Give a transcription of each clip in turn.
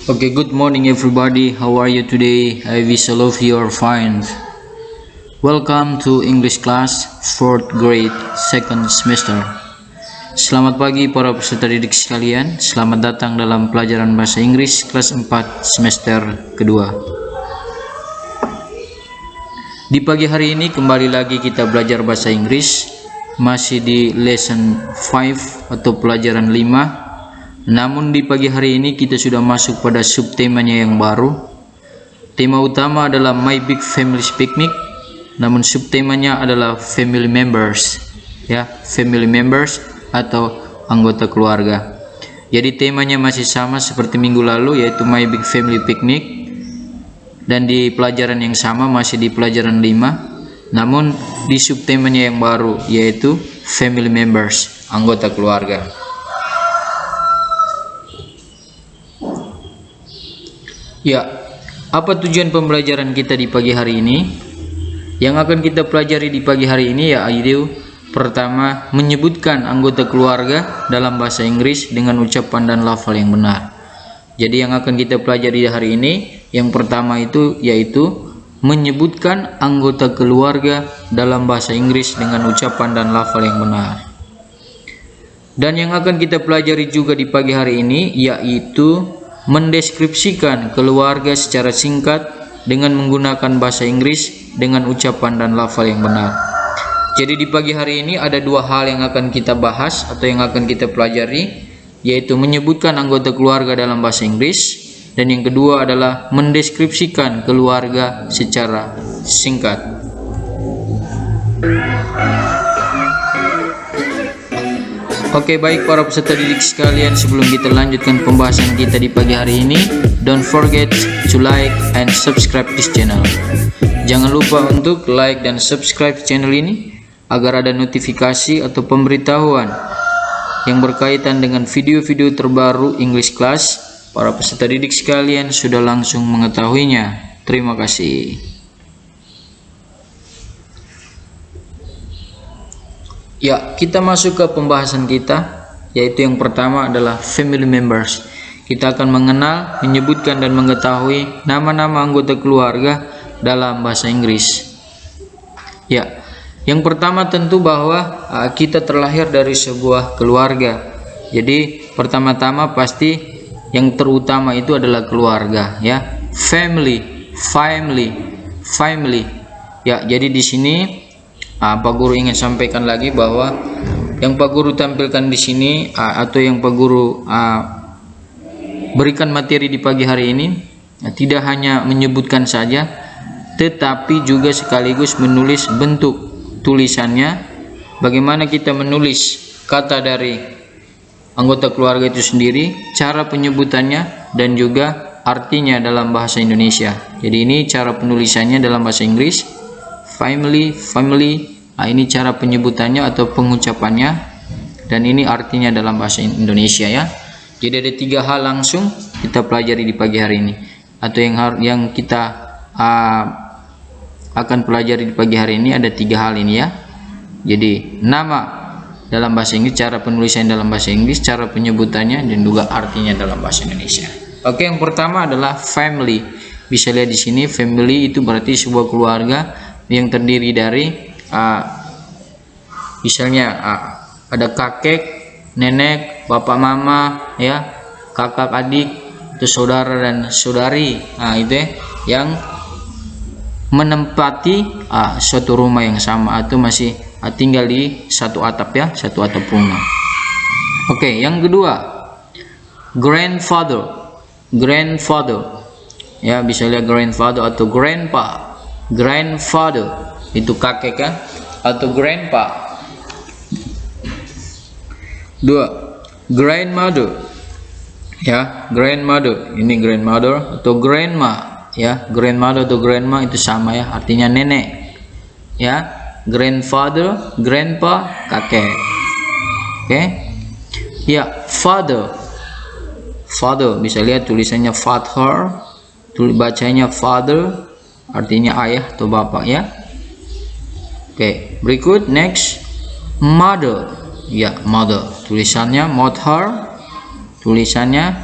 Okay, good morning everybody. How are you today? I wish all of you are fine. Welcome to English class 4th grade 2nd semester. Selamat pagi para peserta didik sekalian. Selamat datang dalam pelajaran bahasa Inggris kelas 4 semester kedua. Di pagi hari ini kembali lagi kita belajar bahasa Inggris, masih di lesson 5 atau pelajaran 5. Namun di pagi hari ini kita sudah masuk pada subtemanya yang baru. Tema utama adalah My Big Family's Picnic, namun subtemanya adalah Family Members, ya, Family Members atau anggota keluarga. Jadi temanya masih sama seperti minggu lalu, yaitu My Big Family Picnic, dan di pelajaran yang sama masih di pelajaran 5, namun di subtemanya yang baru, yaitu Family Members, anggota keluarga. Ya, apa tujuan pembelajaran kita di pagi hari ini? Yang akan kita pelajari di pagi hari ini yaitu pertama, menyebutkan anggota keluarga dalam bahasa Inggris dengan ucapan dan lafal yang benar. Jadi yang akan kita pelajari hari ini, yang pertama itu yaitu menyebutkan anggota keluarga dalam bahasa Inggris dengan ucapan dan lafal yang benar. Dan yang akan kita pelajari juga di pagi hari ini yaitu mendeskripsikan keluarga secara singkat dengan menggunakan bahasa Inggris dengan ucapan dan lafal yang benar. Jadi di pagi hari ini ada dua hal yang akan kita bahas atau yang akan kita pelajari, yaitu menyebutkan anggota keluarga dalam bahasa Inggris, dan yang kedua adalah mendeskripsikan keluarga secara singkat. Oke, baik para peserta didik sekalian, sebelum kita lanjutkan pembahasan kita di pagi hari ini, don't forget to like and subscribe this channel. Jangan lupa untuk like dan subscribe channel ini agar ada notifikasi atau pemberitahuan yang berkaitan dengan video-video terbaru English class. Para peserta didik sekalian sudah langsung mengetahuinya. Terima kasih. Ya, kita masuk ke pembahasan kita, yaitu yang pertama adalah family members. Kita akan mengenal, menyebutkan dan mengetahui nama-nama anggota keluarga dalam bahasa Inggris. Ya, yang pertama tentu bahwa kita terlahir dari sebuah keluarga. Jadi pertama-tama pasti yang terutama itu adalah keluarga, ya. Family. Ya, jadi di sini Pak Guru ingin sampaikan lagi bahwa yang Pak Guru tampilkan di sini atau yang Pak Guru berikan materi di pagi hari ini tidak hanya menyebutkan saja, tetapi juga sekaligus menulis bentuk tulisannya, bagaimana kita menulis kata dari anggota keluarga itu sendiri, cara penyebutannya, dan juga artinya dalam bahasa Indonesia. Jadi ini cara penulisannya dalam bahasa Inggris, family. Ini cara penyebutannya atau pengucapannya, dan ini artinya dalam bahasa Indonesia, ya. Jadi ada tiga hal langsung kita pelajari di pagi hari ini, atau yang kita akan pelajari di pagi hari ini ada tiga hal ini, ya. Jadi nama dalam bahasa Inggris, cara penulisan dalam bahasa Inggris, cara penyebutannya, dan juga artinya dalam bahasa Indonesia. Oke, yang pertama adalah family. Bisa lihat di sini, family itu berarti sebuah keluarga yang terdiri dari misalnya ada kakek, nenek, bapak, mama, ya, kakak, adik, itu saudara dan saudari. Itu ya, yang menempati suatu rumah yang sama atau masih tinggal di satu atap, ya, satu atap rumah. Oke, yang kedua, grandfather. Ya, bisa lihat grandfather atau grandpa. Grandfather itu kakek, kan, atau grandpa. Dua, grandmother, ya, grandmother, ini grandmother atau grandma, ya, grandmother atau grandma itu sama, ya, artinya nenek, ya. Grandfather, grandpa, kakek. Oke, ya, father bisa lihat tulisannya father, bacanya father, artinya ayah atau bapak, ya. Oke, berikut next, mother, ya, mother, tulisannya mother, tulisannya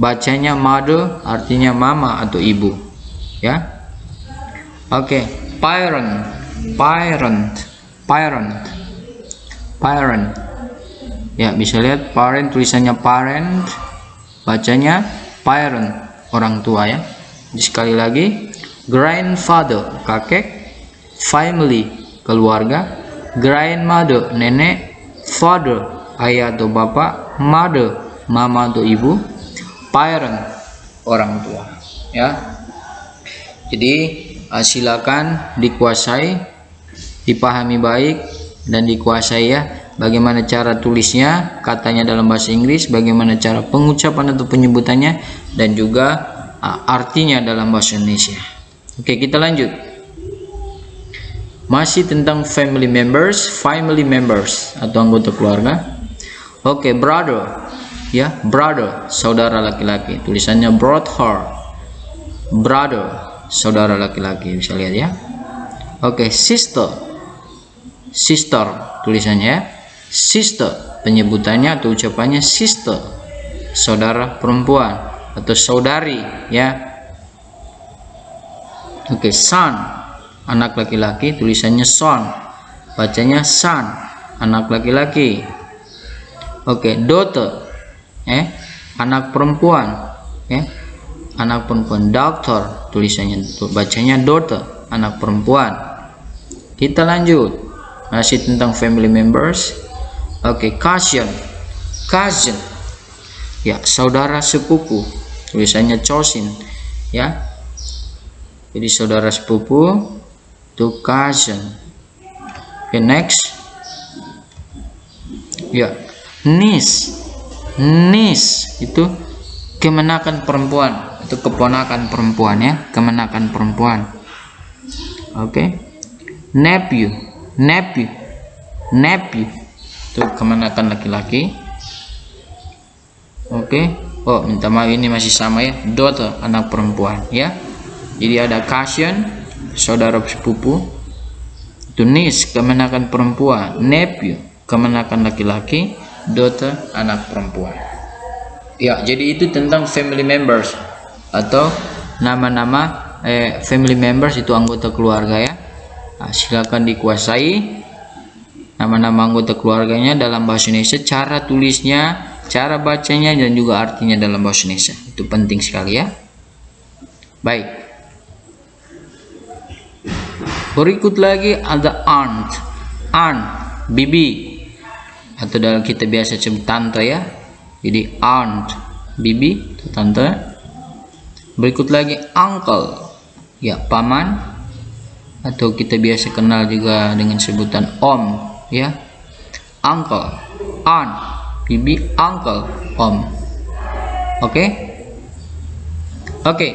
bacanya mother, artinya mama atau ibu, ya. Oke, parent, parent, parent, parent. Ya, bisa lihat parent, tulisannya parent, bacanya parent, orang tua, ya. Jadi sekali lagi, grandfather, kakek, family, keluarga, grandmother, nenek, father, ayah atau bapak, mother, mama atau ibu, parent, orang tua, ya. Jadi silakan dikuasai, dipahami baik dan dikuasai, ya, bagaimana cara tulisnya, katanya dalam bahasa Inggris, bagaimana cara pengucapan atau penyebutannya, dan juga artinya dalam bahasa Indonesia. Oke, kita lanjut. Masih tentang family members atau anggota keluarga. Oke, brother, ya, brother, saudara laki-laki, tulisannya brother, brother, saudara laki-laki, bisa lihat, ya. Oke, sister, sister, tulisannya, ya, sister, penyebutannya atau ucapannya sister, saudara perempuan atau saudari, ya. Oke, son, anak laki-laki, tulisannya son, bacanya son, anak laki-laki. Oke, daughter, anak perempuan, anak perempuan. Daughter, tulisannya, bacanya daughter, anak perempuan. Kita lanjut, masih tentang family members. Oke, cousin, cousin, ya, saudara sepupu, tulisannya cousin, ya. Jadi saudara sepupu itu cousin. Oke, next, ya, niece, niece itu kemenakan perempuan, itu keponakan perempuan, ya, kemenakan perempuan. Oke, nephew, nephew, nephew itu kemenakan laki-laki. Oke, oh minta maaf, ini masih sama, ya, daughter, anak perempuan, ya. Jadi ada cousin, saudara sepupu, itu niece, kemenakan perempuan, nephew, kemenakan laki-laki, daughter, anak perempuan. Ya, jadi itu tentang family members atau nama-nama family members, itu anggota keluarga, ya. Nah, silakan dikuasai nama-nama anggota keluarganya dalam bahasa Indonesia, cara tulisnya, cara bacanya, dan juga artinya dalam bahasa Indonesia. Itu penting sekali, ya. Baik. Berikut lagi ada aunt, aunt, bibi, atau dalam kita biasa sebut tante, ya. Jadi aunt, bibi, itu tante. Berikut lagi uncle, ya, paman, atau kita biasa kenal juga dengan sebutan om, ya. Uncle, aunt, bibi, uncle, om. Oke, oke.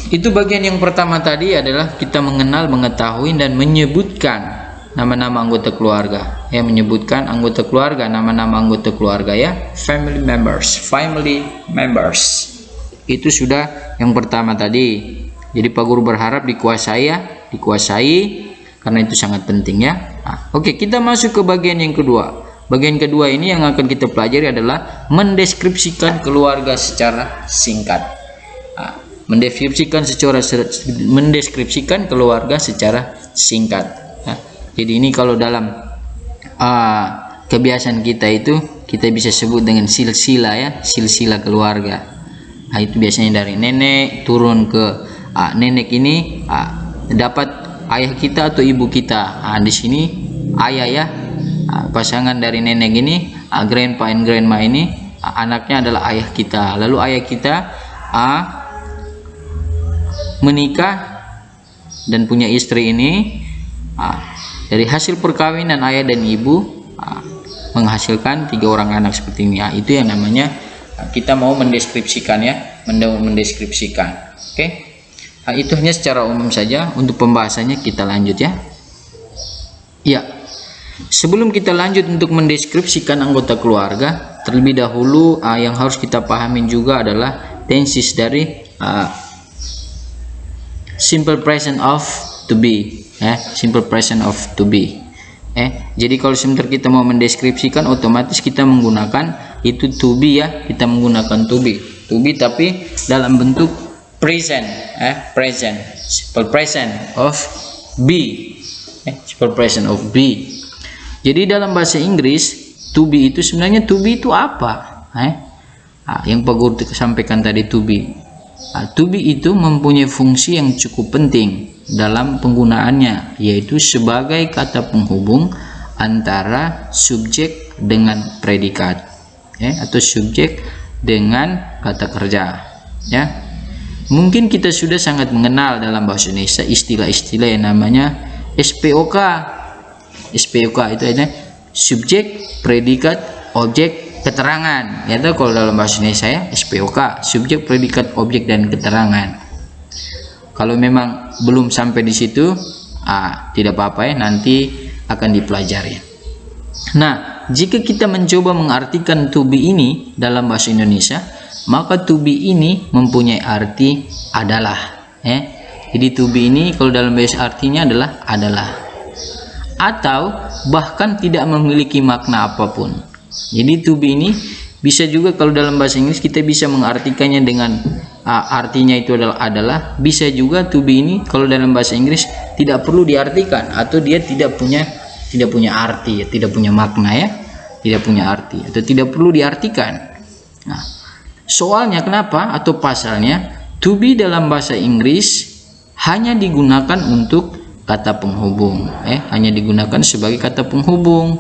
Itu bagian yang pertama tadi adalah kita mengenal, mengetahui, dan menyebutkan nama-nama anggota keluarga, ya, menyebutkan anggota keluarga, nama-nama anggota keluarga, ya, family members, family members. Itu sudah yang pertama tadi. Jadi Pak Guru berharap dikuasai, ya, dikuasai, karena itu sangat penting, ya. Nah, oke, kita masuk ke bagian yang kedua. Bagian kedua ini yang akan kita pelajari adalah mendeskripsikan keluarga secara singkat. Nah, mendeskripsikan keluarga secara singkat. Nah, jadi ini kalau dalam kebiasaan kita itu kita bisa sebut dengan silsilah, ya, silsilah keluarga. Nah, itu biasanya dari nenek turun ke nenek ini dapat ayah kita atau ibu kita. Di sini ayah, ya, pasangan dari nenek ini, grandpa and grandma ini, anaknya adalah ayah kita. Lalu ayah kita menikah dan punya istri ini, dari hasil perkawinan ayah dan ibu menghasilkan 3 orang anak seperti ini. Itu yang namanya kita mau mendeskripsikan, ya, mendeskripsikan. Oke, itu hanya secara umum saja. Untuk pembahasannya kita lanjut, ya. Ya, sebelum kita lanjut untuk mendeskripsikan anggota keluarga, terlebih dahulu yang harus kita pahamin juga adalah tenses dari simple present of to be, simple present of to be. Jadi kalau sebentar kita mau mendeskripsikan, otomatis kita menggunakan itu to be ya, kita menggunakan to be tapi dalam bentuk present, present, simple present of be, simple present of be. Jadi dalam bahasa Inggris to be itu sebenarnya to be itu apa? Yang Pak Guru sampaikan tadi to be. To be itu mempunyai fungsi yang cukup penting dalam penggunaannya, yaitu sebagai kata penghubung antara subjek dengan predikat, atau subjek dengan kata kerja. Mungkin kita sudah sangat mengenal dalam bahasa Indonesia istilah-istilah yang namanya SPOK. SPOK itu adalah subjek, predikat, objek, keterangan. Ya, kalau dalam bahasa Indonesia ya SPOK, subjek, predikat, objek, dan keterangan. Kalau memang belum sampai di situ, tidak apa-apa ya, nanti akan dipelajari. Nah, jika kita mencoba mengartikan to be ini dalam bahasa Indonesia, maka to be ini mempunyai arti adalah. Jadi to be ini kalau dalam bahasa artinya adalah, atau bahkan tidak memiliki makna apapun. Jadi to be ini bisa juga kalau dalam bahasa Inggris kita bisa mengartikannya dengan artinya itu adalah. Bisa juga to be ini kalau dalam bahasa Inggris tidak perlu diartikan, atau dia tidak punya arti, tidak punya makna ya, tidak punya arti atau tidak perlu diartikan. Nah, soalnya kenapa atau pasalnya to be dalam bahasa Inggris hanya digunakan untuk kata penghubung, hanya digunakan sebagai kata penghubung.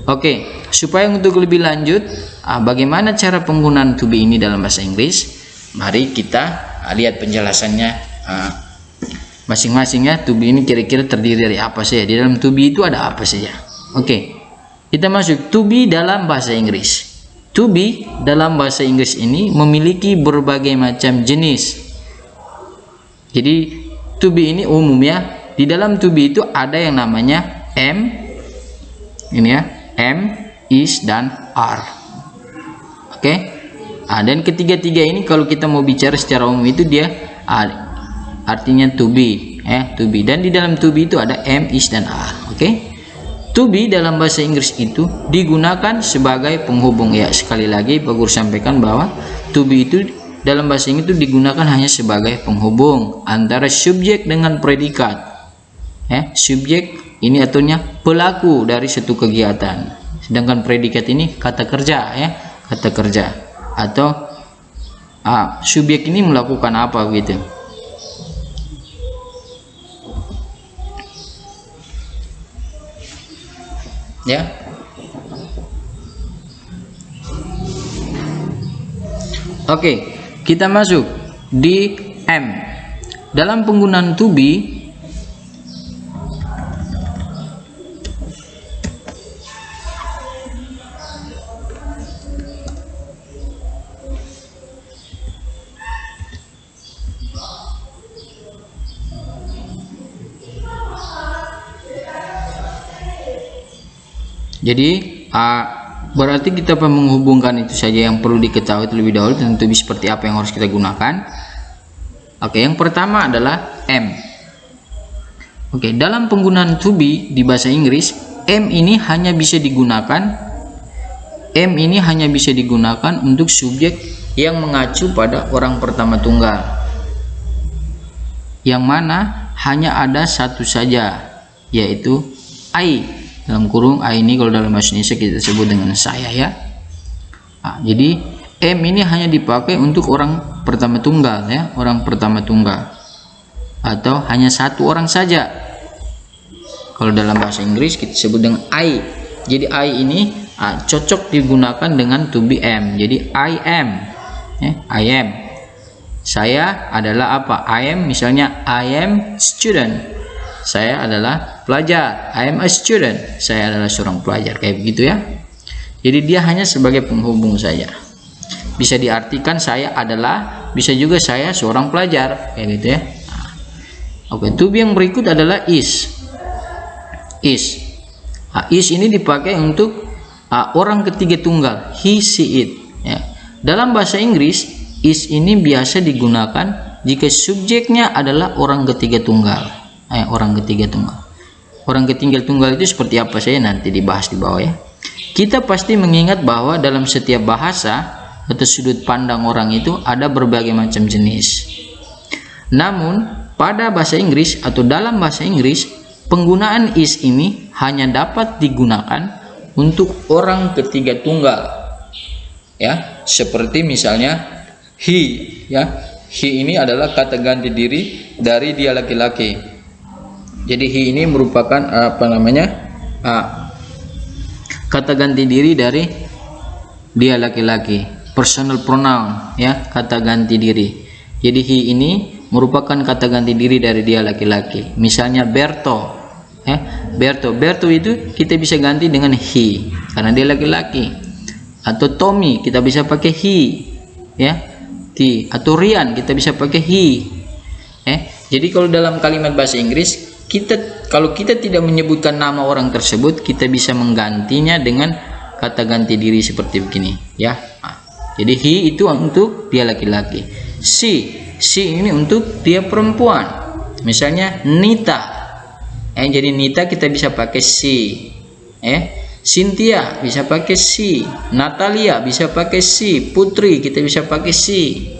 Oke, supaya untuk lebih lanjut bagaimana cara penggunaan to be ini dalam bahasa Inggris, mari kita lihat penjelasannya masing-masingnya. To be ini kira-kira terdiri dari apa saja? Di dalam to be itu ada apa saja? Oke, kita masuk to be dalam bahasa Inggris. To be dalam bahasa Inggris ini memiliki berbagai macam jenis. Jadi to be ini umum ya. Di dalam to be itu ada yang namanya am, ini ya, am, is, dan are. Oke. Dan ketiga-tiga ini kalau kita mau bicara secara umum itu dia artinya to be, to be. Dan di dalam to be itu ada am, is, dan are. Oke. To be dalam bahasa Inggris itu digunakan sebagai penghubung. Ya, sekali lagi Pak Guru sampaikan bahwa to be itu dalam bahasa Inggris itu digunakan hanya sebagai penghubung antara subjek dengan predikat. Subjek ini artinya pelaku dari suatu kegiatan, sedangkan predikat ini kata kerja, kata kerja, atau subjek ini melakukan apa gitu. Ya, oke, kita masuk di am. Dalam penggunaan to be, jadi berarti kita menghubungkan itu saja yang perlu diketahui terlebih dahulu tentang to be seperti apa yang harus kita gunakan. Oke, yang pertama adalah am. Oke, dalam penggunaan to be di bahasa Inggris, am ini hanya bisa digunakan untuk subjek yang mengacu pada orang pertama tunggal, yang mana hanya ada satu saja, yaitu I. Dalam kurung I ini kalau dalam bahasa Indonesia kita sebut dengan saya ya. Jadi am ini hanya dipakai untuk orang pertama tunggal ya, orang pertama tunggal, atau hanya satu orang saja. Kalau dalam bahasa Inggris kita sebut dengan I. Jadi I ini cocok digunakan dengan to be am. Jadi I am, I am. Saya adalah apa? I am, misalnya I am student. Saya adalah pelajar. I am a student. Saya adalah seorang pelajar, kayak begitu ya. Jadi dia hanya sebagai penghubung saja. Bisa diartikan saya adalah, bisa juga saya seorang pelajar, kayak gitu ya. Oke, to be yang berikut adalah is. Is. Is ini dipakai untuk orang ketiga tunggal, he, she, it. Ya. Dalam bahasa Inggris, is ini biasa digunakan jika subjeknya adalah orang ketiga tunggal. Orang ketiga tunggal. Orang ketiga tunggal itu seperti apa saya nanti dibahas di bawah ya. kita pasti mengingat bahwa dalam setiap bahasa atau sudut pandang orang itu ada berbagai macam jenis. Namun pada bahasa Inggris atau dalam bahasa Inggris, penggunaan is ini hanya dapat digunakan untuk orang ketiga tunggal, ya, seperti misalnya he, ya. He ini adalah kata ganti diri dari dia laki-laki. Jadi he ini merupakan kata ganti diri dari dia laki-laki, personal pronoun, ya, kata ganti diri. Jadi he ini merupakan kata ganti diri dari dia laki-laki. Misalnya Berto, Berto itu kita bisa ganti dengan he karena dia laki-laki. Atau Tommy kita bisa pakai he, ya, he. Atau Rian kita bisa pakai he. Jadi kalau dalam kalimat bahasa Inggris, kalau kita tidak menyebutkan nama orang tersebut, kita bisa menggantinya dengan kata ganti diri seperti begini, ya. Jadi he itu untuk dia laki-laki. She ini untuk dia perempuan. Misalnya Nita. Jadi Nita kita bisa pakai she. Cynthia bisa pakai she. Natalia bisa pakai she. Putri kita bisa pakai she.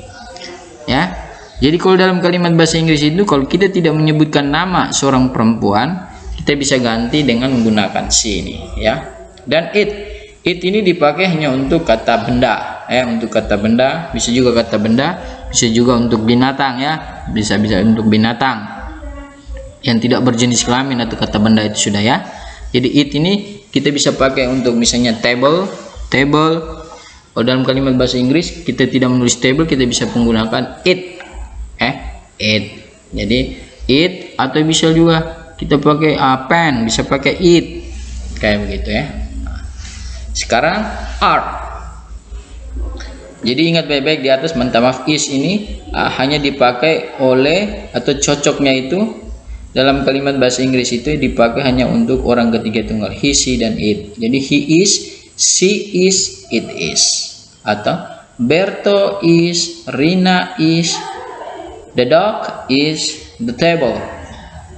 Ya. Jadi kalau dalam kalimat bahasa Inggris itu, kalau kita tidak menyebutkan nama seorang perempuan, kita bisa ganti dengan menggunakan she ini, ya. Dan it ini dipakai hanya untuk kata benda, untuk kata benda, bisa juga kata benda, bisa juga untuk binatang, ya, bisa untuk binatang yang tidak berjenis kelamin atau kata benda itu sudah, ya. Jadi it ini kita bisa pakai untuk misalnya table. Kalau dalam kalimat bahasa Inggris kita tidak menulis table, kita bisa menggunakan it, it. Jadi it, atau bisa juga kita pakai pen, bisa pakai it, kayak begitu, ya. Sekarang are. Jadi ingat baik-baik di atas, minta maaf, is ini hanya dipakai oleh atau cocoknya itu dalam kalimat bahasa Inggris itu dipakai hanya untuk orang ketiga tunggal, he, she, dan it. Jadi he is, she is, it is. Atau Berto is, Rina is, the dog is, the table.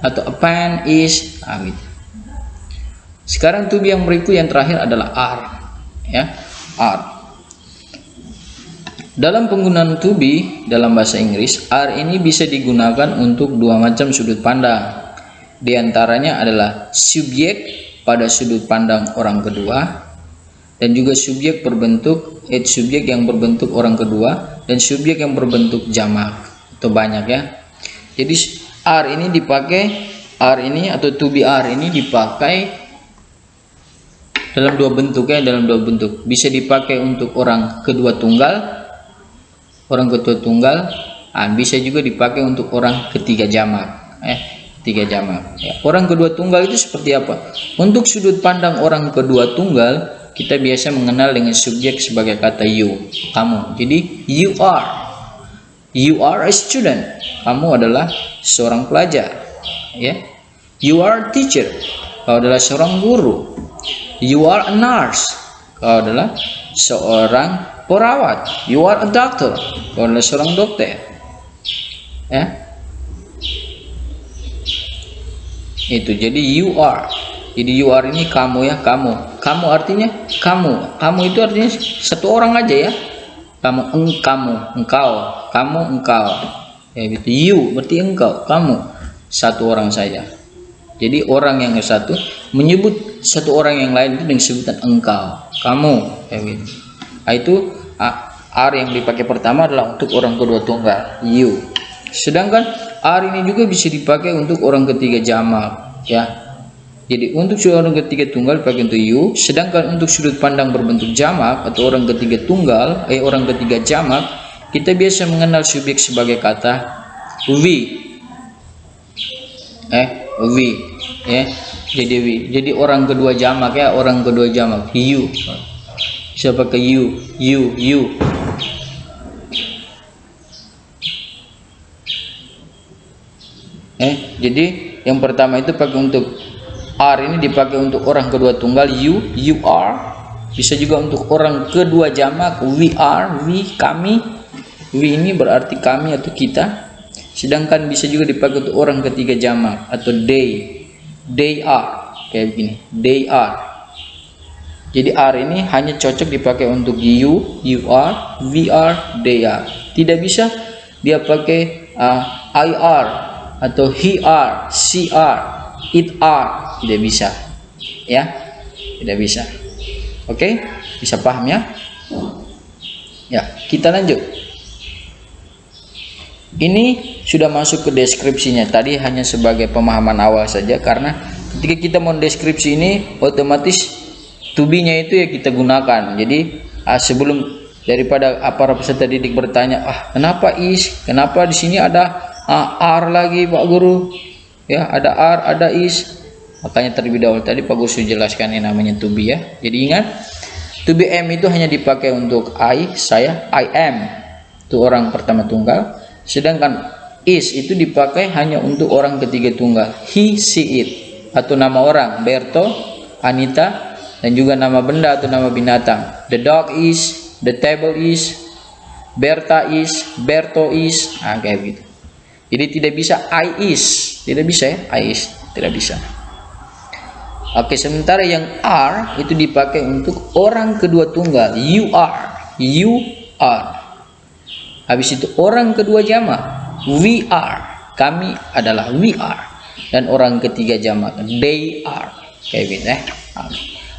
Atau a pen is, gitu. Sekarang to be yang berikut yang terakhir adalah are, ya, are. Dalam penggunaan to be dalam bahasa Inggris, are ini bisa digunakan untuk dua macam sudut pandang. Di antaranya adalah subjek pada sudut pandang orang kedua, dan juga subjek subjek yang berbentuk orang kedua, dan subjek yang berbentuk jamak atau banyak, ya. Jadi are ini dipakai, are ini atau to be are ini dipakai dalam dua bentuk, ya, dalam dua bentuk. Bisa dipakai untuk orang kedua tunggal, bisa juga dipakai untuk orang ketiga jamak, ya. Orang kedua tunggal itu seperti apa? Untuk sudut pandang orang kedua tunggal, kita biasa mengenal dengan subjek sebagai kata you, kamu. Jadi you are a student, kamu adalah seorang pelajar, ya. You are a teacher, kau adalah seorang guru. You are a nurse, kau adalah seorang perawat. You are a doctor, kau adalah seorang dokter, ya. Itu jadi you are. Jadi you are ini kamu, ya, kamu artinya kamu itu artinya satu orang aja, ya. Engkau, ya, gitu. You berarti engkau, kamu satu orang saja. Jadi orang yang satu menyebut satu orang yang lain itu dengan sebutan engkau, kamu, ya, gitu. Itu are yang dipakai pertama adalah untuk orang kedua tunggal, you. Sedangkan are ini juga bisa dipakai untuk orang ketiga jamak, ya. Jadi untuk orang ketiga tunggal dipakai untuk you, sedangkan untuk sudut pandang berbentuk jamak atau orang ketiga tunggal, orang ketiga jamak, kita biasa mengenal subjek sebagai kata we. We, ya. Jadi we. Jadi orang kedua jamak, ya, orang kedua jamak, you. Bisa pakai you. Jadi yang pertama itu pakai untuk are ini dipakai untuk orang kedua tunggal, you are. Bisa juga untuk orang kedua jamak, we are, kami. We ini berarti kami atau kita. Sedangkan bisa juga dipakai untuk orang ketiga jamak atau they are, kayak begini, they are. Jadi are ini hanya cocok dipakai untuk you, you are, we are, they are. Tidak bisa dia pakai I are atau he are, she are, it are. Tidak bisa, ya, tidak bisa. Oke, bisa paham ya? Ya, kita lanjut. Ini sudah masuk ke deskripsinya. Tadi hanya sebagai pemahaman awal saja, karena ketika kita mau deskripsi ini otomatis to be-nya itu ya kita gunakan. Jadi sebelum daripada para peserta didik bertanya, kenapa is, kenapa di sini ada are lagi Pak Guru? Ya, ada are, ada is. Makanya terlebih dahulu tadi Pak Guru sudah jelaskan yang namanya to be ya. Jadi ingat, to be am itu hanya dipakai untuk I, saya, I am. Itu orang pertama tunggal. Sedangkan is itu dipakai hanya untuk orang ketiga tunggal. He, she, it. Atau nama orang, Berto, Anita, dan juga nama benda atau nama binatang. The dog is, the table is, Berta is, Berto is. Kayak gitu. Jadi tidak bisa I is. Tidak bisa ya, I is. Tidak bisa. Oke, sementara yang are itu dipakai untuk orang kedua tunggal. You are, you are. Habis itu orang kedua jamak, we are, kami adalah we are. Dan orang ketiga jamak, they are. Kayak gitu ya.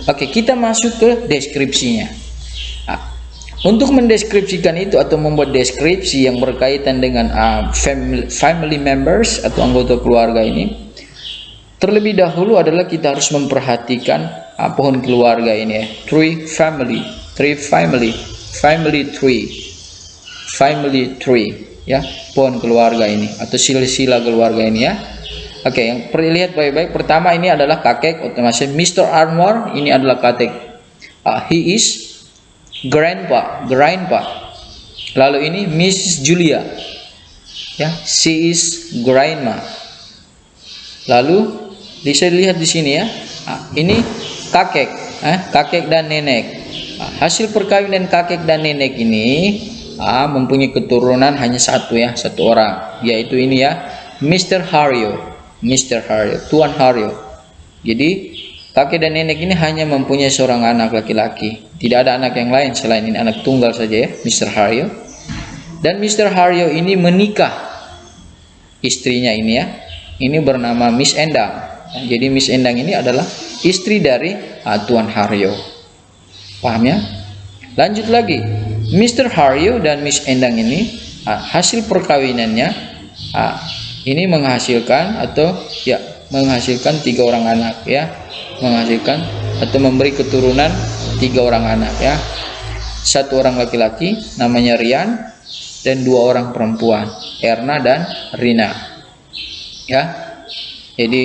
Oke, kita masuk ke deskripsinya. Untuk mendeskripsikan itu atau membuat deskripsi yang berkaitan dengan family members atau anggota keluarga ini, terlebih dahulu adalah kita harus memperhatikan pohon keluarga ini ya. Family tree ya, pohon keluarga ini atau silsilah keluarga ini ya. Oke, yang perlu lihat baik-baik. Pertama ini adalah kakek, otomatis Mr. Anwar ini adalah kakek. He is grandpa. Lalu ini Mrs. Julia ya, she is grandma. Lalu bisa dilihat di sini ya. Ini kakek, kakek dan nenek. Hasil perkawinan kakek dan nenek ini mempunyai keturunan hanya satu ya, satu orang, yaitu ini ya, Mr. Haryo, Tuan Haryo. Jadi kakek dan nenek ini hanya mempunyai seorang anak laki-laki, tidak ada anak yang lain selain ini, anak tunggal saja ya, Mr. Haryo. Dan Mr. Haryo ini menikah, istrinya ini ya, ini bernama Miss Endang. Jadi Miss Endang ini adalah istri dari Tuan Haryo. Paham ya? Lanjut lagi. Mr. Haryo dan Miss Endang ini hasil perkawinannya ini menghasilkan atau ya menghasilkan 3 orang anak ya, menghasilkan atau memberi keturunan 3 orang anak ya. 1 orang laki-laki namanya Rian dan 2 orang perempuan, Erna dan Rina ya. Jadi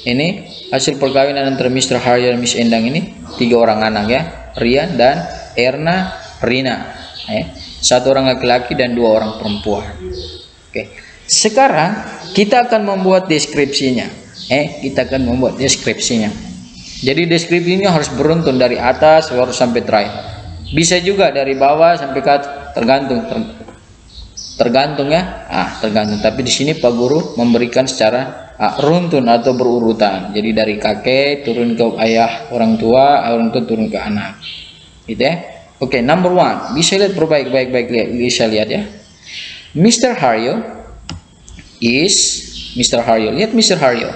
ini hasil perkawinan antara Mr. Haryo dan Miss Endang ini 3 orang anak ya, Rian dan Erna, Rina. 1 orang laki-laki dan 2 orang perempuan. Oke. Sekarang kita akan membuat deskripsinya. Jadi deskripsinya harus beruntun dari atas harus sampai terakhir. Bisa juga dari bawah sampai ke atas, tergantung ya. Tergantung. Tapi di sini Pak Guru memberikan secara runtun atau berurutan. Jadi dari kakek turun ke ayah, orang tua turun ke anak. Gitu ya. Oke, number 1. Bisa lihat baik-baik bisa lihat ya. Mr. Haryo is Mr. Haryo. Lihat Mr. Haryo.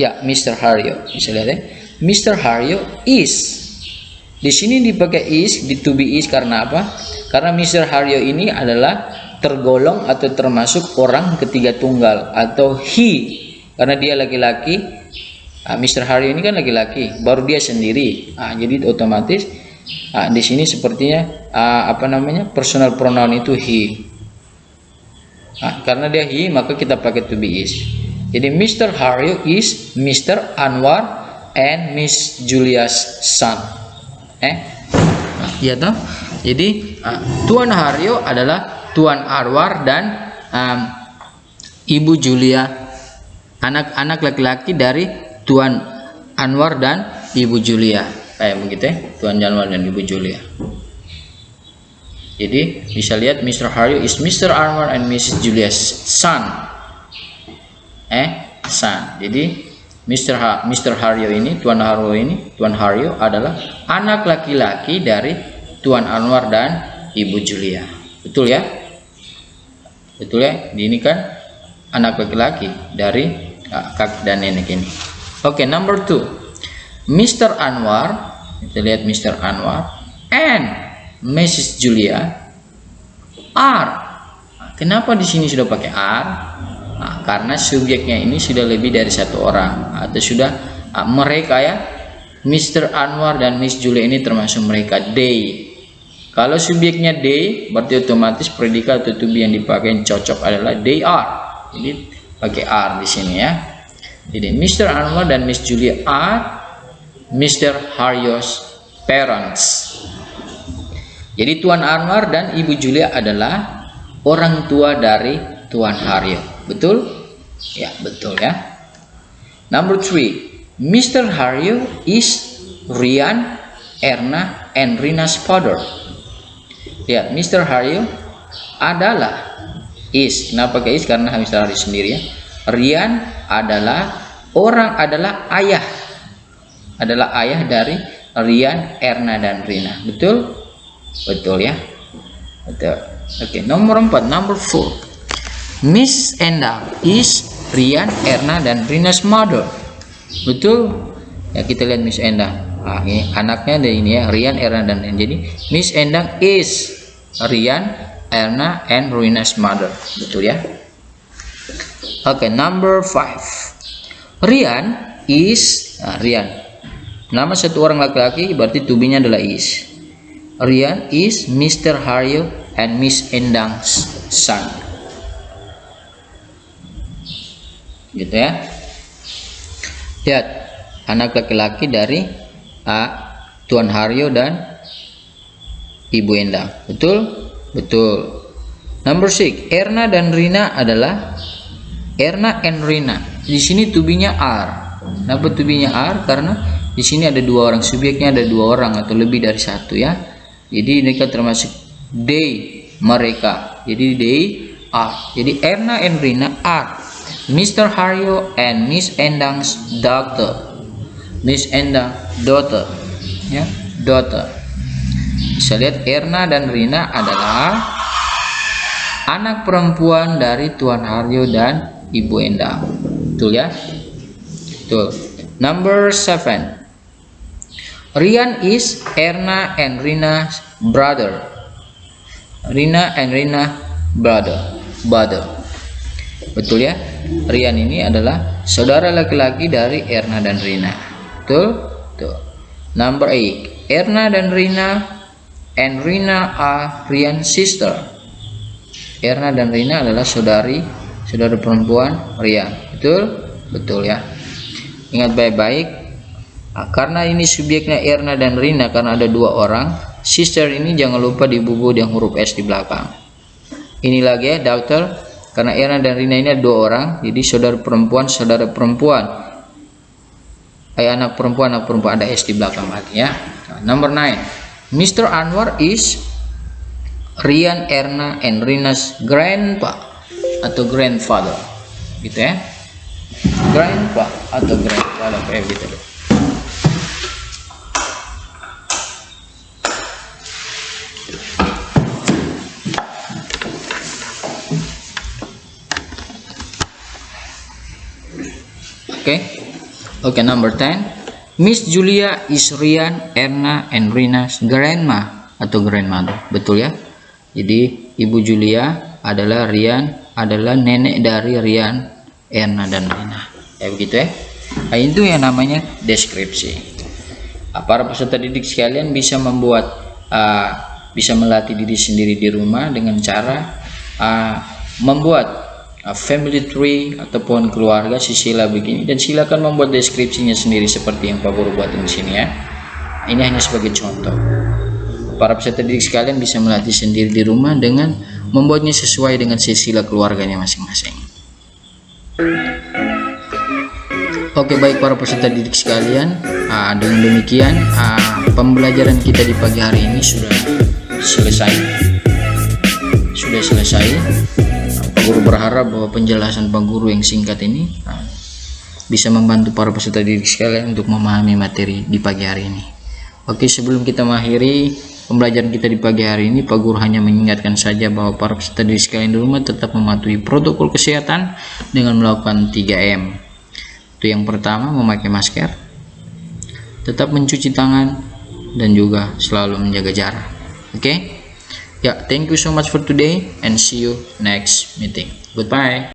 Ya, Mr. Haryo. Bisa lihat ya. Mr. Haryo is. Di sini dipakai is, di to be is karena apa? Karena Mr. Haryo ini adalah tergolong atau termasuk orang ketiga tunggal atau he. Karena dia laki-laki. Mr. Haryo ini kan laki-laki, baru dia sendiri. Jadi otomatis di sini sepertinya personal pronoun itu he. Karena dia he, maka kita pakai to be is. Jadi Mr. Haryo is Mr. Anwar and Miss Julia's son. Ya toh. Jadi Tuan Haryo adalah Tuan Anwar dan Ibu Julia, anak-anak laki-laki dari Tuan Anwar dan Ibu Julia. Kayak begitu ya, Tuan Anwar dan Ibu Julia. Jadi bisa lihat Mr. Haryo is Mr. Anwar and Mrs. Julia's son. Son. Jadi Mr. Haryo ini, Tuan Haryo adalah anak laki-laki dari Tuan Anwar dan Ibu Julia. Betul ya? Betul ya? Ini kan anak laki-laki dari kakek dan nenek ini. Oke, number 2. Mr. Anwar, kita lihat Mr. Anwar and Mrs. Julia are. Kenapa di sini sudah pakai are? Karena subjeknya ini sudah lebih dari satu orang, atau sudah mereka ya. Mr. Anwar dan Miss Julia ini termasuk mereka, they. Kalau subjeknya they, berarti otomatis predikat atau to be yang dipakai yang cocok adalah they are. Jadi pakai are di sini ya. Jadi Mr. Anwar dan Miss Julia are Mr. Haryo's parents. Jadi Tuan Anwar dan Ibu Julia adalah orang tua dari Tuan Haryo. Betul? Ya, betul ya. Number 3. Mr. Haryo is Rian, Erna, and Rina's father. Lihat, Mr. Haryo adalah is. Kenapa ke is? Karena Mr. Haryo sendiri ya. Rian adalah ayah. Adalah ayah dari Rian, Erna, dan Rina. Betul? Betul ya. Betul. Oke, nomor 4, number 4. Miss Endang is Rian, Erna, dan Rina's mother. Betul? Ya, kita lihat Miss Endang. Ini anaknya ada ini ya, Rian, Erna, dan Rina. Jadi Miss Endang is Rian, Erna, and Rina's mother. Betul ya? Oke, number 5. Rian is Rian. Nama satu orang laki-laki, berarti to be-nya adalah is. Rian is Mr. Haryo and Miss Endang's son. Gitu ya. Lihat, anak laki-laki dari Tuan Haryo dan Ibu Endang. Betul? Betul. Number 6. Erna dan Rina adalah Erna and Rina. Di sini to be-nya are. Kenapa to be-nya are? Karena di sini ada dua orang, subjeknya ada dua orang atau lebih dari satu ya. Jadi mereka termasuk they, mereka. Jadi they are. Jadi Erna and Rina are Mr. Haryo and Miss Endang's daughter. Miss Endang daughter ya, daughter. Bisa lihat Erna dan Rina adalah anak perempuan dari Tuan Haryo dan Ibu Endang. Betul ya? Betul. Number 7. Rian is Erna and Rina's brother. Rina and Rina brother. Betul ya? Rian ini adalah saudara laki-laki dari Erna dan Rina. Betul? Betul. Number 8. Erna dan Rina and Rina are Rian's sister. Erna dan Rina adalah saudara perempuan Rian. Betul? Betul ya. Ingat baik-baik. Karena ini subjeknya Erna dan Rina, karena ada dua orang, sister ini jangan lupa dibubut yang huruf S di belakang. Ini lagi ya, daughter. Karena Erna dan Rina ini ada dua orang, jadi saudara perempuan. Anak perempuan ada S di belakang lagi ya. Number 9. Mr. Anwar is Rian, Erna, and Rina's grandpa atau grandfather. Gitu ya. Grandpa atau grandfather kayak gitu. Oke, number 10. Miss Julia is Rian, Erna, and Rina's grandma atau grandmother. Betul ya? Jadi Ibu Julia adalah nenek dari Rian, Erna, dan Rina. Ya begitu ya. Nah, itu yang namanya deskripsi. Para peserta didik sekalian bisa bisa melatih diri sendiri di rumah dengan cara membuat family tree ataupun keluarga sila begini, dan silakan membuat deskripsinya sendiri seperti yang Pak Guru buat di sini ya. Ini hanya sebagai contoh. Para peserta didik sekalian bisa melatih sendiri di rumah dengan membuatnya sesuai dengan silsilah keluarganya masing-masing. Oke, baik para peserta didik sekalian, dengan demikian pembelajaran kita di pagi hari ini sudah selesai. Pak Guru berharap bahwa penjelasan Pak Guru yang singkat ini bisa membantu para peserta didik sekalian untuk memahami materi di pagi hari ini. Oke, sebelum kita mengakhiri pembelajaran kita di pagi hari ini, Pak Guru hanya mengingatkan saja bahwa para peserta didik sekalian di rumah tetap mematuhi protokol kesehatan dengan melakukan 3M. Itu yang pertama, memakai masker, tetap mencuci tangan, dan juga selalu menjaga jarak. Oke? Ya, thank you so much for today and see you next meeting. Goodbye.